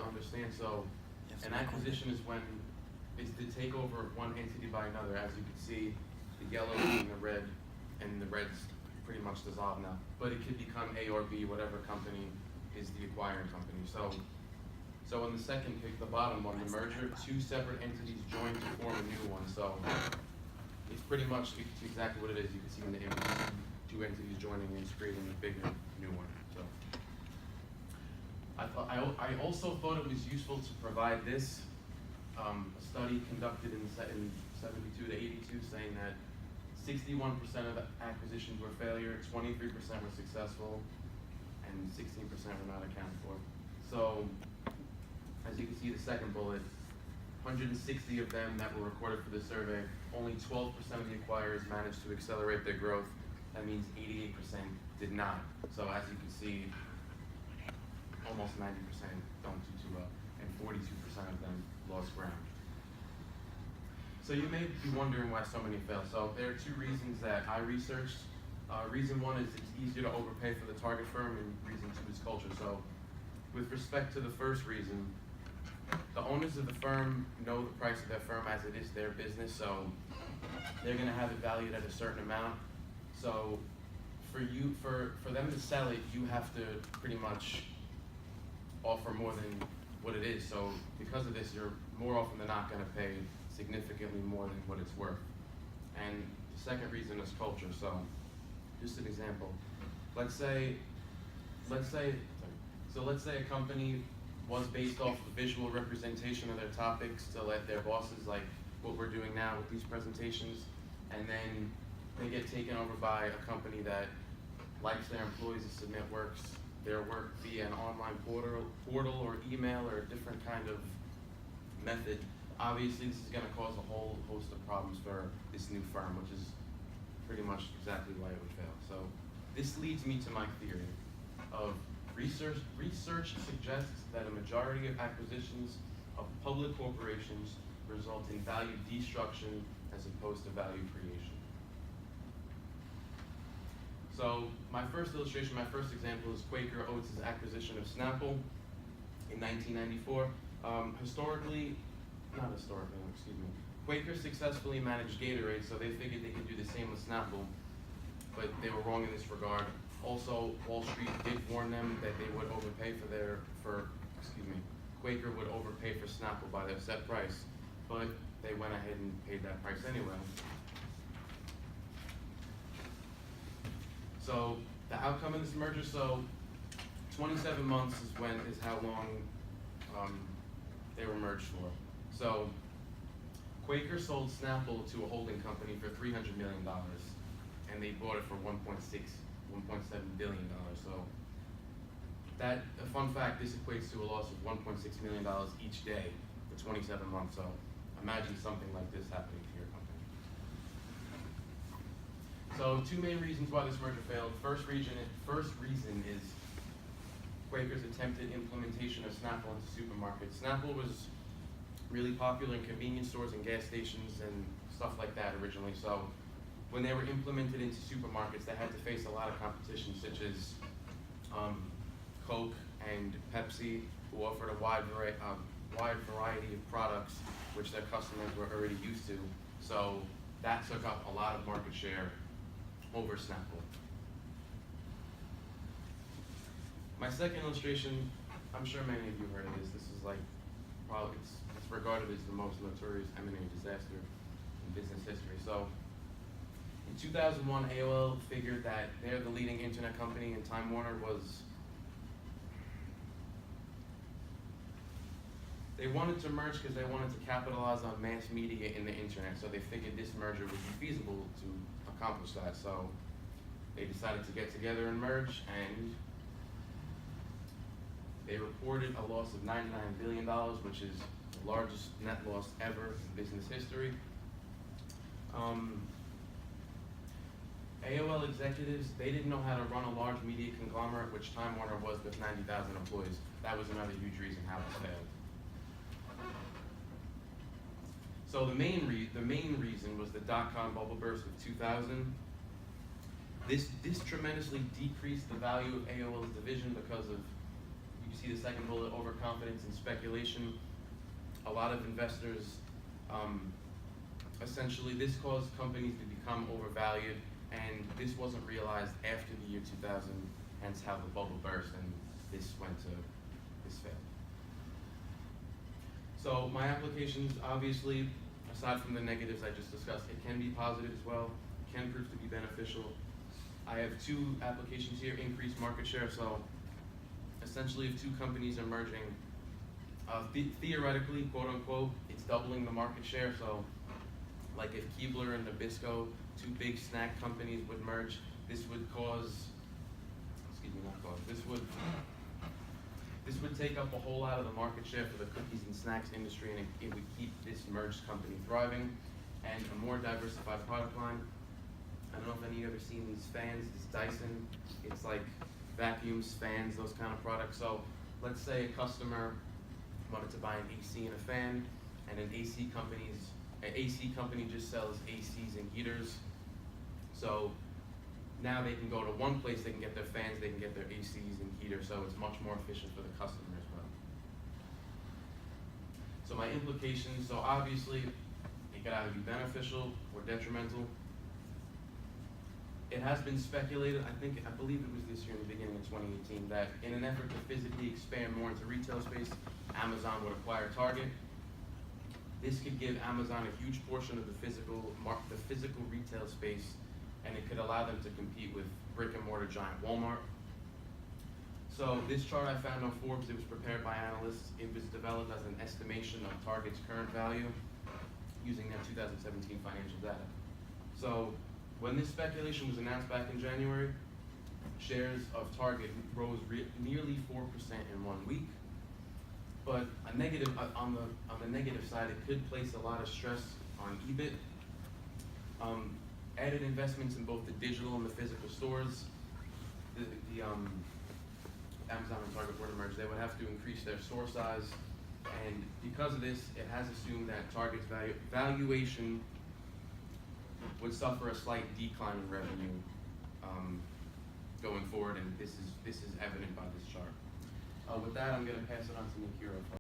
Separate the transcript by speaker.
Speaker 1: understand. So an acquisition is the takeover of one entity by another. As you can see, the yellow being the red, and the red's pretty much dissolved now. But it could become A or B, whatever company is the acquiring company. So on the second pick, the bottom one, the merger, two separate entities join to form a new one. So it's pretty much exactly what it is. You can see in the image, two entities joining and creating a bigger new one. So I also thought it was useful to provide this a study conducted in 72 to 82, saying that 61% of the acquisitions were failure, 23% were successful, and 16% were not accounted for. So, as you can see, the second bullet, 160 of them that were recorded for the survey, only 12% of the acquirers managed to accelerate their growth. That means 88% did not. So, as you can see, almost 90% don't do too well, and 42% of them lost ground. So you may be wondering why so many fail. So there are two reasons that I researched. Reason one is it's easier to overpay for the target firm, and reason two is culture. So with respect to the first reason, the owners of the firm know the price of their firm as it is their business, so they're gonna have it valued at a certain amount. So for them to sell it, you have to pretty much offer more than what it is. So because of this, you're more often than not gonna pay significantly more than what it's worth. And the second reason is culture. So just an example, let's say a company was based off the visual representation of their topics to let their bosses, like what we're doing now with these presentations, and then they get taken over by a company that likes their employees to submit their work via an online portal or email or a different kind of method. Obviously, this is going to cause a whole host of problems for this new firm, which is pretty much exactly why it would fail. So this leads me to my theory of research. Research suggests that a majority of acquisitions of public corporations result in value destruction as opposed to value creation. So my first illustration, my first example is Quaker Oats' acquisition of Snapple in 1994. Quaker successfully managed Gatorade, so they figured they could do the same with Snapple, but they were wrong in this regard. Also, Wall Street did warn them that they would overpay Quaker would overpay for Snapple by their set price, but they went ahead and paid that price anyway. So the outcome of this merger, so 27 months is how long they were merged for. So Quaker sold Snapple to a holding company for $300 million, and they bought it for $1.7 billion. So a fun fact, this equates to a loss of $1.6 million each day for 27 months. So imagine something like this happening to your company. So two main reasons why this merger failed. First reason is Quaker's attempted implementation of Snapple into supermarkets. Snapple was really popular in convenience stores and gas stations and stuff like that originally. So when they were implemented into supermarkets, they had to face a lot of competition, such as Coke and Pepsi, who offered a wide variety of products which their customers were already used to. So that took up a lot of market share over Snapple. My second illustration, I'm sure many of you heard of this. This is like, probably it's regarded as the most notorious M&A disaster in business history. So in 2001, AOL figured that they're the leading internet company, and Time Warner was, they wanted to merge because they wanted to capitalize on mass media in the internet. So they figured this merger would be feasible to accomplish that. So they decided to get together and merge, and they reported a loss of $99 billion, which is the largest net loss ever in business history. AOL executives, they didn't know how to run a large media conglomerate, which Time Warner was with 90,000 employees. That was another huge reason how it failed. So the main reason was the dot-com bubble burst of 2000. This tremendously decreased the value of AOL's division because of, you You see the second bullet, overconfidence and speculation. A lot of investors, essentially this caused companies to become overvalued, and this wasn't realized after the year 2000, hence how the bubble burst and this failed. So my applications, obviously, aside from the negatives I just discussed, it can be positive as well, it can prove to be beneficial. I have two applications here, increased market share. So essentially if two companies are merging, theoretically, quote unquote, it's doubling the market share. So like if Keebler and Nabisco, two big snack companies, would merge, this would cause, this would take up a whole lot of the market share for the cookies and snacks industry, and it would keep this merged company thriving and a more diversified product line. I don't know if any of you ever seen these fans, this Dyson, it's like vacuums, fans, those kind of products. So let's say a customer wanted to buy an AC and a fan, and an AC company just sells ACs and heaters. So now they can go to one place, they can get their fans, they can get their ACs and heaters, so it's much more efficient for the customer as well. So my implications, so obviously it could either be beneficial or detrimental. It has been speculated, I believe it was this year in the beginning of 2018, that in an effort to physically expand more into retail space, Amazon would acquire Target. This could give Amazon a huge portion of the physical retail space, and it could allow them to compete with brick and mortar giant Walmart. So this chart I found on Forbes, it was prepared by analysts. It was developed as an estimation of Target's current value using their 2017 financial data. So when this speculation was announced back in January, shares of Target rose nearly 4% in 1 week. But a negative, on the negative side, it could place a lot of stress on EBIT. Added investments in both the digital and the physical stores. Amazon and Target were to merge, they would have to increase their store size. And because of this, it has assumed that Target's valuation would suffer a slight decline in revenue going forward, and this is evident by this chart. With that, I'm going to pass it on to Nikiro.